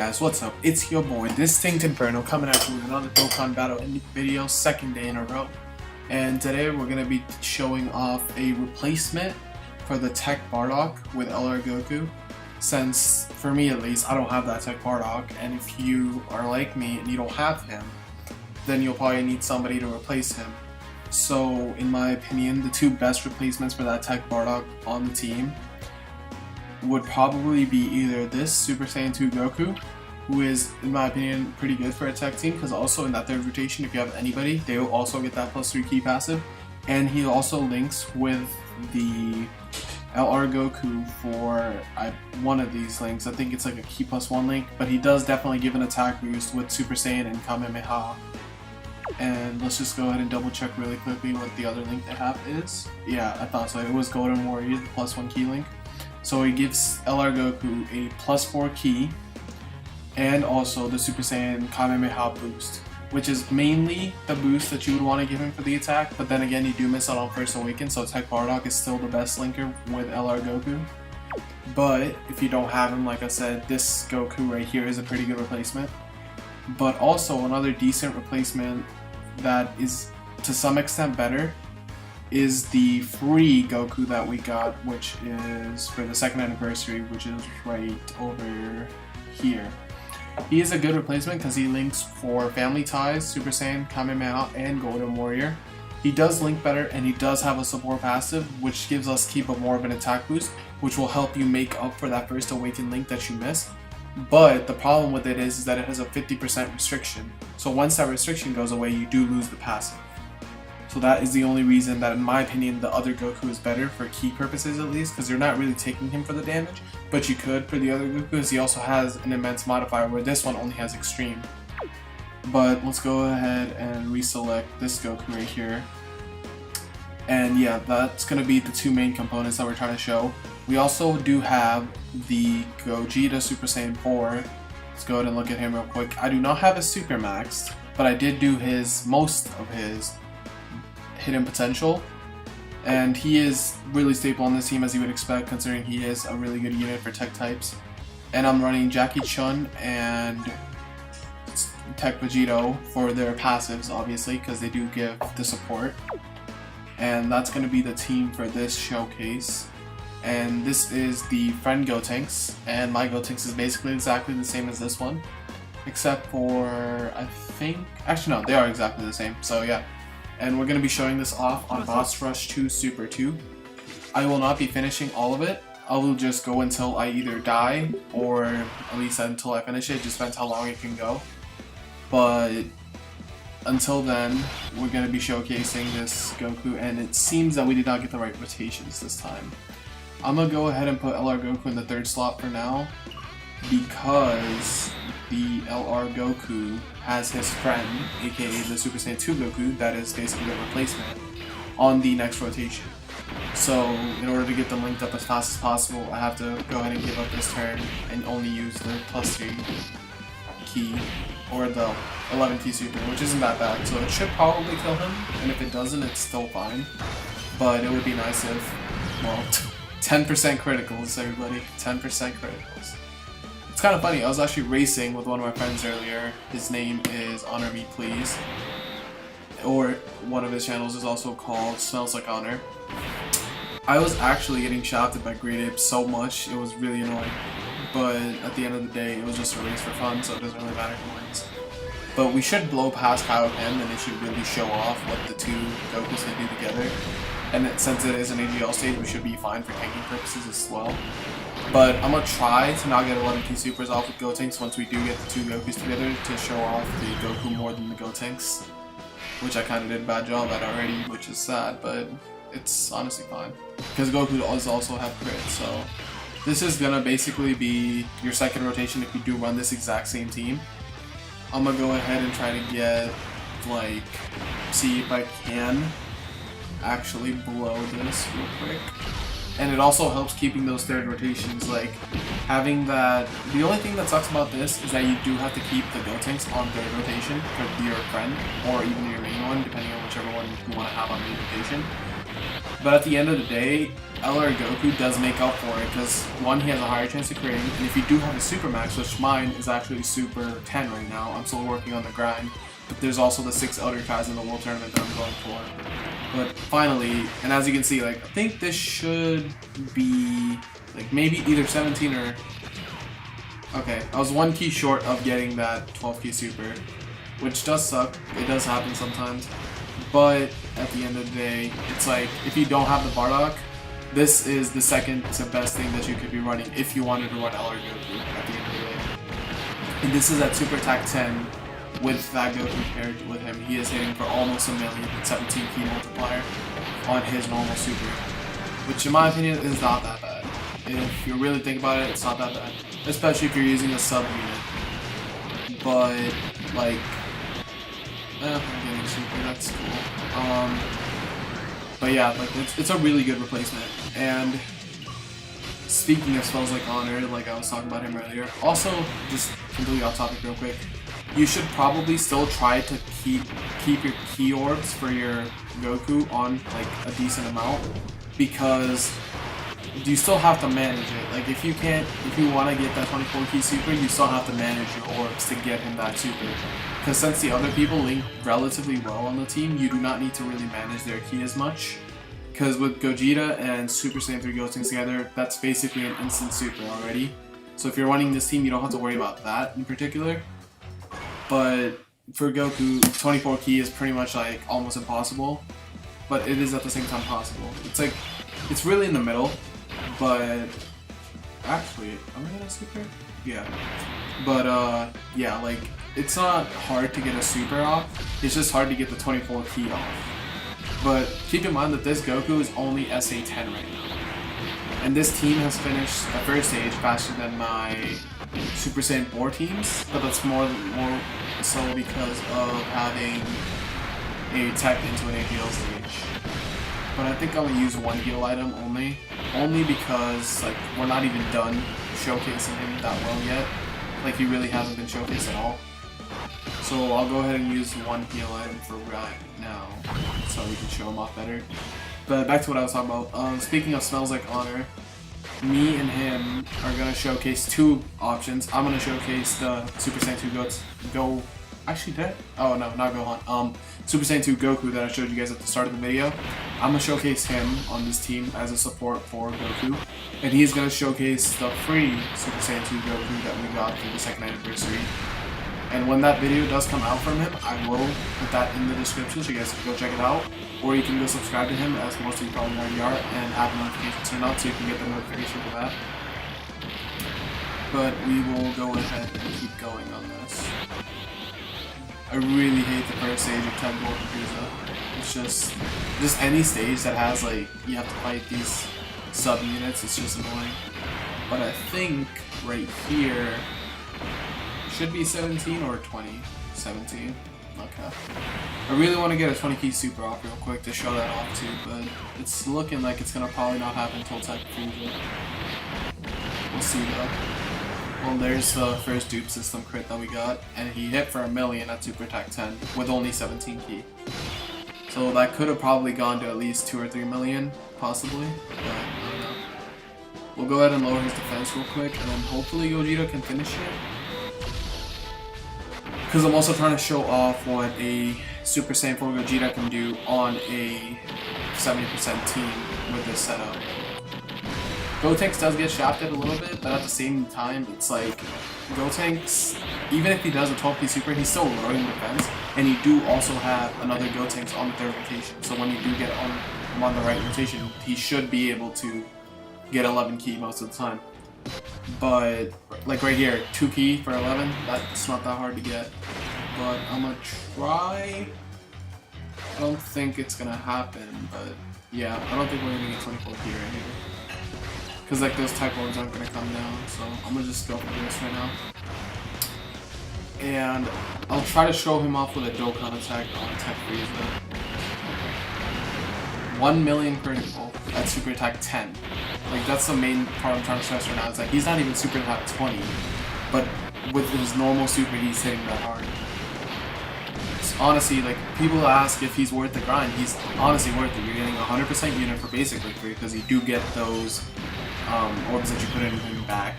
guys, what's up? It's your boy, Distinct Inferno, coming at you with another Dokkan battle video, second day in a row. And today we're going to be showing off a replacement for the Tech Bardock with LR Goku. Since, for me at least, I don't have that Tech Bardock, and if you are like me and you don't have him, then you'll probably need somebody to replace him. So, in my opinion, the two best replacements for that Tech Bardock on the team would probably be either this Super Saiyan 2 Goku, who is, in my opinion, pretty good for a tech team, because also in that third rotation, if you have anybody, they will also get that +3 key passive, and he also links with the LR Goku for one of these links. I think it's like a key +1 link, but he does definitely give an attack boost with Super Saiyan and Kamehameha. And let's just go ahead and double check really quickly what the other link they have is. Yeah, I thought so. It was Golden Warrior, the +1 key link. So he gives LR Goku a +4 key and also the Super Saiyan Kamehameha boost, which is mainly the boost that you would want to give him for the attack, but then again you do miss out on First Awaken, so Tech Bardock is still the best linker with LR Goku. But if you don't have him, like I said, this Goku right here is a pretty good replacement. But also another decent replacement that is to some extent better is the free Goku that we got, which is for the 2nd anniversary, which is right over here. He is a good replacement because he links for Family Ties, Super Saiyan, Kamehameha, and Golden Warrior. He does link better, and he does have a support passive, which gives us keep more of an attack boost, which will help you make up for that First Awaken link that you missed. But the problem with it is that it has a 50% restriction. So once that restriction goes away, you do lose the passive. So that is the only reason that, in my opinion, the other Goku is better for key purposes at least, because you're not really taking him for the damage, but you could for the other Goku, because he also has an immense modifier where this one only has extreme. But let's go ahead and reselect this Goku right here. And yeah, that's going to be the two main components that we're trying to show. We also do have the Gogeta Super Saiyan 4. Let's go ahead and look at him real quick. I do not have his Super Maxed, but I did do most of his hidden potential, and he is really stable on this team, as you would expect, considering he is a really good unit for tech types. And I'm running Jackie Chun and Tech Vegito for their passives, obviously, because they do give the support. And that's going to be the team for this showcase. And this is the friend Gotenks, and my Gotenks is basically exactly the same as this one, except for, I think, actually no, they are exactly the same, so yeah. And we're going to be showing this off on Boss Rush 2 Super 2. I will not be finishing all of it. I will just go until I either die, or at least until I finish it. It just depends how long it can go. But until then, we're going to be showcasing this Goku, and it seems that we did not get the right rotations this time. I'm going to go ahead and put LR Goku in the 3rd slot for now, because the LR Goku has his friend, aka the Super Saiyan 2 Goku, that is basically a replacement, on the next rotation. So in order to get them linked up as fast as possible, I have to go ahead and give up this turn and only use the +3 key, or the 11 key super, which isn't that bad. So it should probably kill him, and if it doesn't, it's still fine. But it would be nice if, well, 10% criticals, everybody. 10% criticals. It's kind of funny, I was actually racing with one of my friends earlier. His name is Honor Me Please, or one of his channels is also called Smells Like Honor. I was actually getting shafted by Great Ape so much, it was really annoying. But at the end of the day, it was just a race for fun, so it doesn't really matter who wins. But we should blow past Kaioken, and it should really show off what the two Gokus can do together. And since it is an AGL stage, we should be fine for tanking purposes as well. But I'm going to try to not get 11 key supers off with Gotenks once we do get the two Gokus together, to show off the Goku more than the Gotenks, which I kind of did a bad job at already, which is sad, but it's honestly fine. Because Goku does also have crit, so this is going to basically be your 2nd rotation if you do run this exact same team. I'm going to go ahead and try to get, like, see if I can actually blow this real quick. And it also helps keeping those 3rd rotations, like having that. The only thing that sucks about this is that you do have to keep the Gotenks on 3rd rotation for your friend, or even your main one, depending on whichever one you want to have on main rotation. But at the end of the day, LR Goku does make up for it because one, he has a higher chance of critting, and if you do have a Super Max, which mine is actually Super 10 right now, I'm still working on the grind, but there's also the 6 Elder Kais in the World Tournament that I'm going for. But finally, and as you can see, like, I think this should be, like, maybe either 17 or... Okay, I was 1 key short of getting that 12 key Super, which does suck. It does happen sometimes. But at the end of the day, it's like, if you don't have the Bardock, this is the second to best thing that you could be running if you wanted to run LR Goku at the end of the day. And this is at Super Attack 10 with that Goku paired with him. He is hitting for almost a million, 17 key multiplier on his normal Super, which in my opinion is not that bad. If you really think about it, it's not that bad, especially if you're using a sub unit. But like, I'm getting Super, that's cool. But yeah, like it's a really good replacement. And speaking of spells like Honor, like I was talking about him earlier, also just completely off topic real quick, you should probably still try to keep your key orbs for your Goku on like a decent amount, because you still have to manage it. Like if you want to get that 24 key Super, you still have to manage your orbs to get him that Super. Because since the other people link relatively well on the team, you do not need to really manage their key as much. Because with Gogeta and Super Saiyan 3 Gotenks together, that's basically an instant Super already. So if you're running this team, you don't have to worry about that in particular. But for Goku, 24 key is pretty much like almost impossible. But it is at the same time possible. It's like, it's really in the middle. But actually, am I gonna Super? Yeah. But yeah, like, it's not hard to get a Super off, it's just hard to get the 24 key off. But keep in mind that this Goku is only SA10 right now. And this team has finished the first stage faster than my Super Saiyan 4 teams, but that's more so because of having a tech into an AGL stage. But I think I'm gonna use one heal item only because like we're not even done showcasing him that well yet. Like he really hasn't been showcased at all. So I'll go ahead and use one heal item for right now, so we can show him off better. But back to what I was talking about. Speaking of smells like honor, me and him are gonna showcase two options. I'm gonna showcase the Super Saiyan 2 Actually, did I? Oh no, not Gohan. Super Saiyan 2 Goku that I showed you guys at the start of the video. I'm gonna showcase him on this team as a support for Goku, and he's gonna showcase the free Super Saiyan 2 Goku that we got for the second anniversary. And when that video does come out from him, I will put that in the description so you guys can go check it out. Or you can go subscribe to him, as most of you probably already are, and have notifications turned on so you can get the notification for that. But we will go ahead and keep going on this. I really hate the first stage of Temple of Frieza. It's just any stage that has like, you have to fight these sub-units, it's just annoying. But I think right here, should be 17 or 20? 17. Okay. I really want to get a 20 key super off real quick to show that off too, but it's looking like it's gonna probably not happen until Tech Frieza. We'll see though. Well, there's the first dupe system crit that we got, and he hit for 1 million at Super Attack 10 with only 17 key. So that could have probably gone to at least 2 or 3 million, possibly, but I don't know. We'll go ahead and lower his defense real quick, and then hopefully Gogeta can finish it. Because I'm also trying to show off what a Super Saiyan 4 Gogeta can do on a 70% team with this setup. Gotenks does get shafted a little bit, but at the same time, it's like, Gotenks, even if he does a 12 key super, he's still lowering defense, and you do also have another Gotenks on the third rotation. So when you do get him on the right rotation, he should be able to get 11 key most of the time. But like right here, 2 key for 11, that's not that hard to get. But I'm gonna try. I don't think it's gonna happen, but yeah, I don't think we're gonna get 24 key right here. Because like those type ones aren't gonna come down, so I'm gonna just go for this right now. And I'll try to show him off with a Dokkan attack on Tech Frieza. 1 million critical at Super Attack 10. Like that's the main part I'm trying to stress right now. It's like he's not even Super Attack 20, but with his normal super he's hitting that hard. So honestly, like, people ask if he's worth the grind. He's honestly worth it. You're getting 100% unit for basically free because you do get those orbs that you put in him back.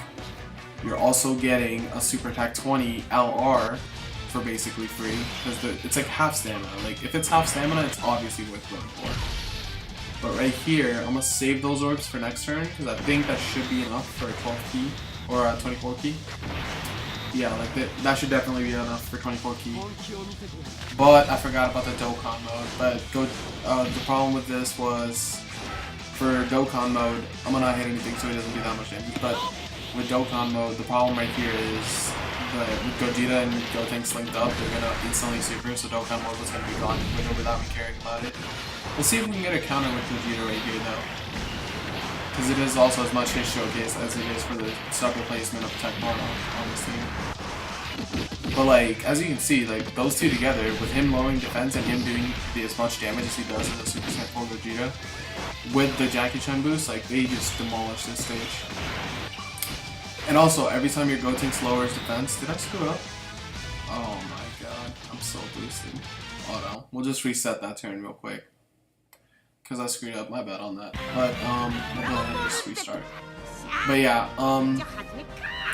You're also getting a Super Attack 20 LR for basically free because it's like half stamina. Like, if it's half stamina, it's obviously worth going for. But right here, I'm gonna save those orbs for next turn because I think that should be enough for a 12 key or a 24 key. Yeah, like that should definitely be enough for 24 key. But I forgot about the Dokkan mode. But the problem with this was for Dokkan mode, I'm gonna not hit anything so he doesn't do that much damage. But with Dokkan mode, the problem right here is that with Gogeta and Gotenks linked up, they're gonna instantly super, so Dokkan mode was gonna be gone without me caring about it. We'll see if we can get a counter with Gogeta right here though. Because it is also as much his showcase as it is for the sub replacement of Tech Bardock on this team. But like, as you can see, like those two together, with him lowering defense and him doing as much damage as he does in the Super SS4 Gogeta, with the Jackie Chan boost, like they just demolish this stage. And also, every time your Gotenks lowers defense, did I screw up? Oh my god, I'm so boosted. Oh no, we'll just reset that turn real quick. Because I screwed up, my bad on that. But, we'll go ahead and just restart. But yeah,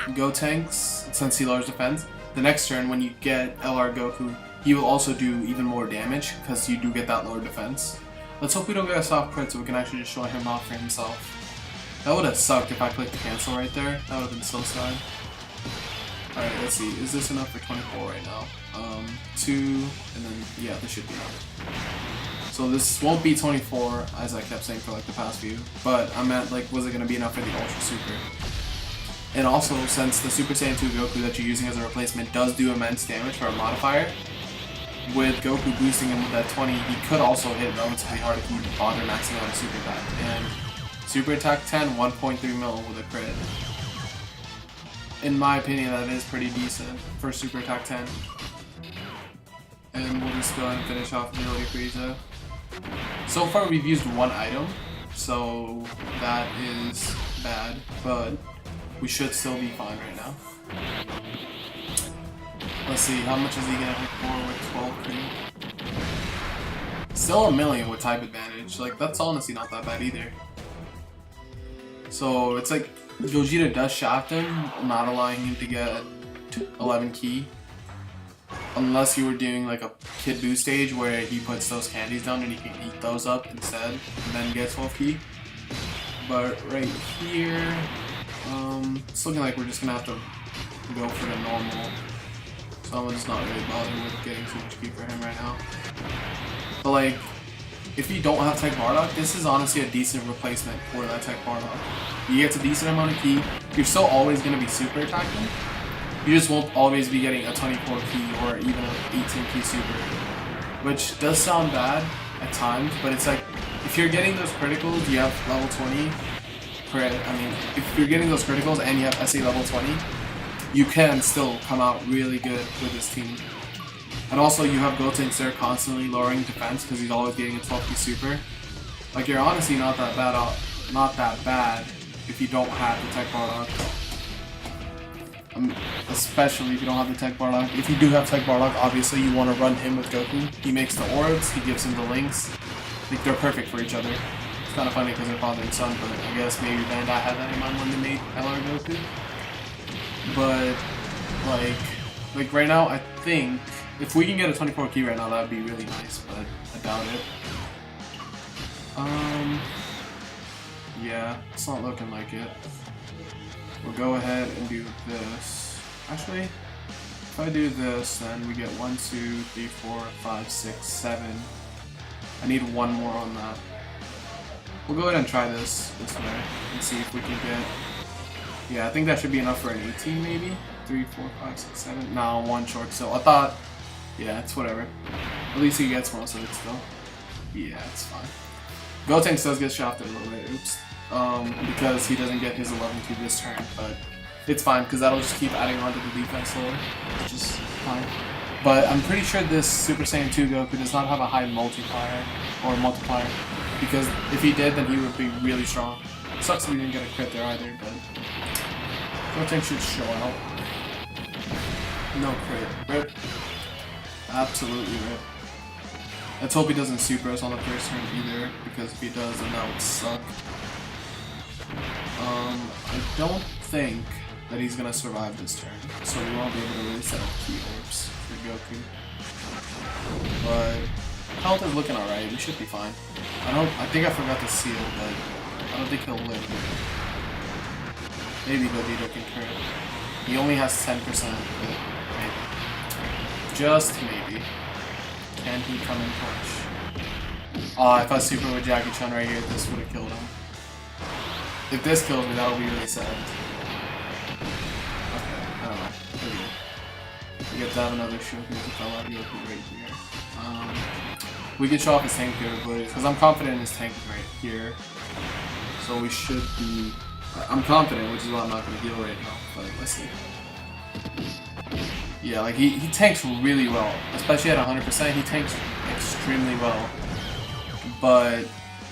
Gotenks, since he lowers defense, the next turn when you get LR Goku, he will also do even more damage, because you do get that lower defense. Let's hope we don't get a soft crit so we can actually just show him off for himself. That would have sucked if I clicked cancel right there. That would have been so sad. Alright, let's see. Is this enough for 24 right now? 2, and then, yeah, this should be enough. So this won't be 24, as I kept saying for like the past few, but I meant like, was it going to be enough for the Ultra Super? And also, since the Super Saiyan 2 Goku that you're using as a replacement does do immense damage for a modifier, with Goku boosting him with that 20, he could also hit relatively hard if you bother maxing out a Super Attack. And Super Attack 10, 1.3 mil with a crit. In my opinion, that is pretty decent for Super Attack 10. And we'll just go ahead and finish off Ability Frieza. So far we've used one item, so that is bad, but we should still be fine right now. Let's see, how much is he gonna hit for with 12 cream? Still a million with type advantage, like that's honestly not that bad either. So it's like Gogeta does shaft him, not allowing him to get 11 key. Unless you were doing like a kid boost stage where he puts those candies down and he can eat those up instead and then get 12 key. But right here, it's looking like we're just gonna have to go for the normal. So I'm just not really bothered with getting too much key for him right now. But like, if you don't have Tech Bardock, this is honestly a decent replacement for that Tech Bardock. You get a decent amount of key, you're still always gonna be super attacking. You just won't always be getting a 24 key or even an 18 key super. Which does sound bad at times, but it's like, if you're getting those criticals, you have level 20. If you're getting those criticals and you have SA level 20, you can still come out really good with this team. And also you have Gotenks there constantly lowering defense because he's always getting a 12 key super. Like, you're honestly not that bad if you don't have the Tech Bardock. Especially if you don't have the Tech Bardock. If you do have Tech Bardock, obviously you want to run him with Goku. He makes the orbs, he gives him the links. Like, they're perfect for each other. It's kind of funny because they're father and son, but I guess maybe Bandai had that in mind when they made LR Goku. But, like right now, I think, if we can get a 24 key right now, that would be really nice, but I doubt it. Yeah, it's not looking like it. We'll go ahead and do this. Actually, if I do this, then we get 1, 2, 3, 4, 5, 6, 7. I need one more on that. We'll go ahead and try this way and see if we can get... Yeah, I think that should be enough for an 18 maybe? 3, 4, 5, 6, 7. No, one short still. I thought... Yeah, it's whatever. At least he gets most of it still. Yeah, it's fine. Gotenks does get shafted a little bit, oops. Because he doesn't get his 11 key this turn, but it's fine because that'll just keep adding on to the defense lower, which is fine. But I'm pretty sure this Super Saiyan 2 Goku does not have a high multiplier, because if he did, then he would be really strong. Sucks that we didn't get a crit there either, but Gotenks should show out. No crit. Rip. Absolutely rip. Let's hope he doesn't super us on the first turn either, because if he does, then that would suck. I don't think that he's gonna survive this turn, so we won't be able to really set up key orbs for Goku. But health is looking alright. We should be fine. I think I forgot to seal, but I don't think he'll live. Maybe Gogeta can crit. He only has 10%, but maybe. Just maybe. Can he come in clutch? Oh, if I super with Jackie Chun right here, this would have killed him. If this kills me, that would be really sad. Okay, I don't know. Pretty good. We get to have another showcase if I love Goku right here. We can show off his tank capabilities, because I'm confident in his tank right here. So we should be... I'm confident, which is why I'm not going to heal right now, but let's see. Yeah, like he tanks really well, especially at 100%, he tanks extremely well. But,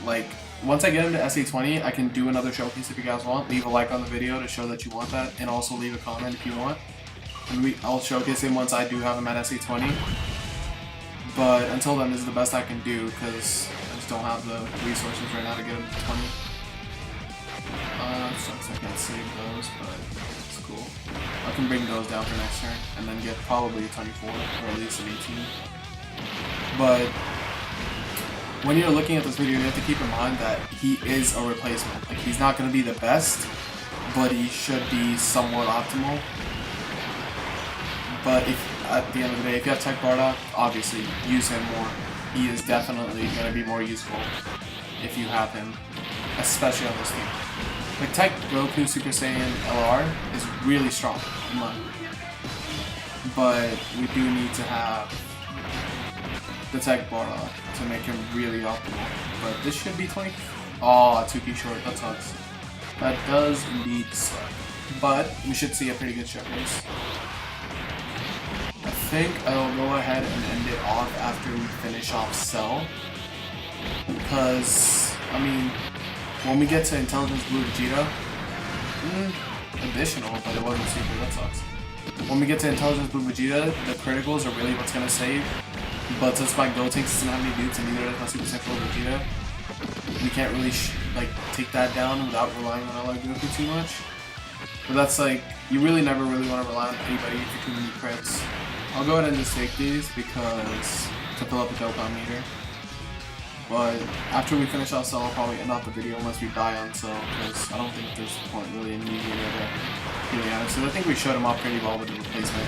like, once I get into SA20, I can do another showcase if you guys want. Leave a like on the video to show that you want that, and also leave a comment if you want. And I'll showcase him once I do have him at SA20. But until then, this is the best I can do, because I just don't have the resources right now to get him to 20. Sucks I can't save those, but it's cool. I can bring those down for next turn, and then get probably a 24, or at least an 18. But when you're looking at this video, you have to keep in mind that he is a replacement. Like, he's not going to be the best, but he should be somewhat optimal. But if at the end of the day, if you have Tech Bardock, obviously use him more. He is definitely going to be more useful if you have him, especially on this team. Like, Tech Goku Super Saiyan LR is really strong in mine. But we do need to have the Tech Bardock to make him really optimal. But this should be 20. Oh, 2P short, that sucks. That does indeed suck. But we should see a pretty good showcase. I think I'll go ahead and end it off after we finish off Cell. Because, I mean, when we get to Intelligence Blue Vegeta, additional, but it wasn't super, that sucks. When we get to Intelligence Blue Vegeta, the criticals are really what's going to save. But since my Gotenks doesn't have any dupes and neither does my Super Saiyan 4 Gogeta, we can't really take that down without relying on LR Goku too much. But that's like, you really never really want to rely on anybody for too many crits. I'll go ahead and just take these because to fill up the Dokkan meter. But after we finish off Cell, I'll probably end off the video unless we die on Cell, because I don't think there's a point really in using it. To be honest, so I think we showed him off pretty well with the replacement.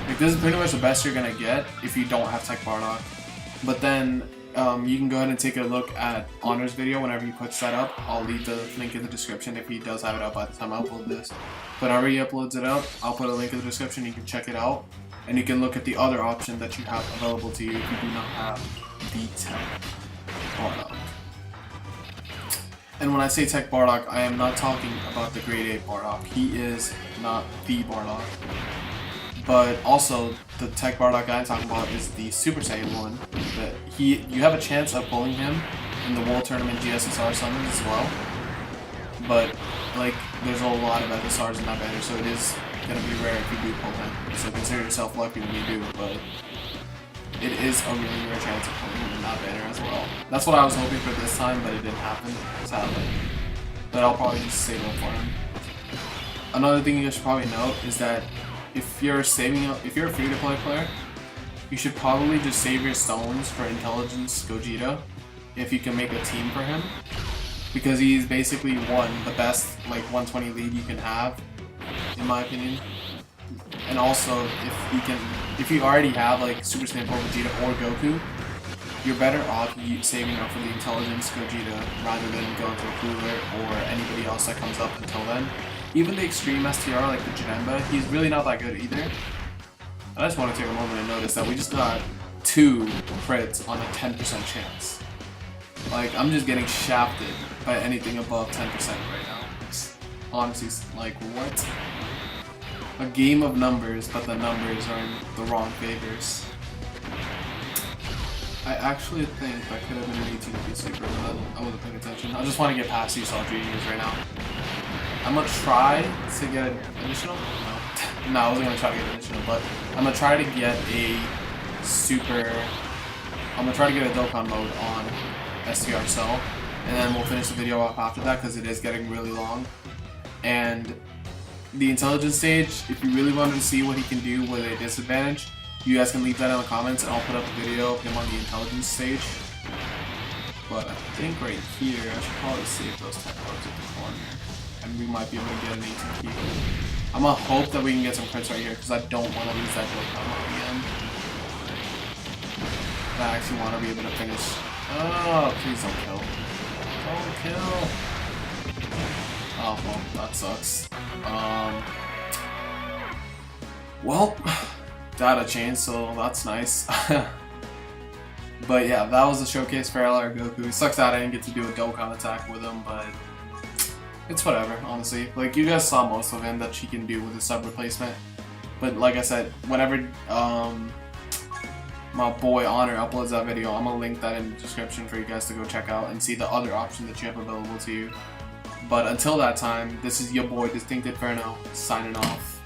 Like, this is pretty much the best you're gonna get if you don't have Tech Bardock. But then you can go ahead and take a look at Honor's video whenever he puts that up. I'll leave the link in the description if he does have it up by the time I upload this. But whenever he uploads it up, I'll put a link in the description. You can check it out, and you can look at the other option that you have available to you if you do not have the Tech Bardock. And when I say Tech Bardock, I am not talking about the Grade 8 Bardock. He is not the Bardock. But also, the Tech Bardock I'm talking about is the Super Saiyan one. That you have a chance of pulling him in the World Tournament GSSR summons as well. But, like, there's a lot of SSRs in that banner, so it is going to be rare if you do pull him. So consider yourself lucky when you do, but it is a really rare chance of pulling him in that banner as well. That's what I was hoping for this time, but it didn't happen, sadly. But I'll probably just save up for him. Another thing you guys should probably note is that if you're a free-to-play player, you should probably just save your stones for Intelligence Gogeta if you can make a team for him, because he's basically the best like 120 lead you can have, in my opinion. And also, if you already have like Super Saiyan 4 Vegeta or Goku, you're better off saving up for the Intelligence Gogeta rather than going to a Cooler or anybody else that comes up until then. Even the Extreme STR, like the Janemba, he's really not that good either. I just want to take a moment and notice that we just got 2 crits on a 10% chance. Like, I'm just getting shafted by anything above 10% right now. It's honestly, like, what? A game of numbers, but the numbers are in the wrong favors. I actually think that could have been an 18p super, but I wasn't paying attention. I just want to get past these all juniors right now. I'm gonna try to get an additional. No, I wasn't gonna try to get an additional, but I'm gonna try to get a super. I'm gonna try to get a Dokkan mode on STR Cell, and then we'll finish the video off after that because it is getting really long. And the intelligence stage, if you really wanted to see what he can do with a disadvantage, you guys can leave that in the comments and I'll put up a video of him on the intelligence stage. But I think right here, I should probably save those tech cards at the corner. And we might be able to get an 18 key. I'm gonna hope that we can get some crits right here because I don't want to lose that Dokkan mode again. I actually want to be able to finish. Oh, please don't kill. Don't kill. Oh, well, that sucks. Well, data change, so that's nice. But yeah, that was the showcase for LR Goku. It sucks that I didn't get to do a Dokkan attack with him, but it's whatever, honestly. Like, you guys saw most of him that she can do with the sub replacement. But like I said, whenever my boy Honor uploads that video, I'm gonna link that in the description for you guys to go check out and see the other options that you have available to you. But until that time, this is your boy Distinct Inferno signing off.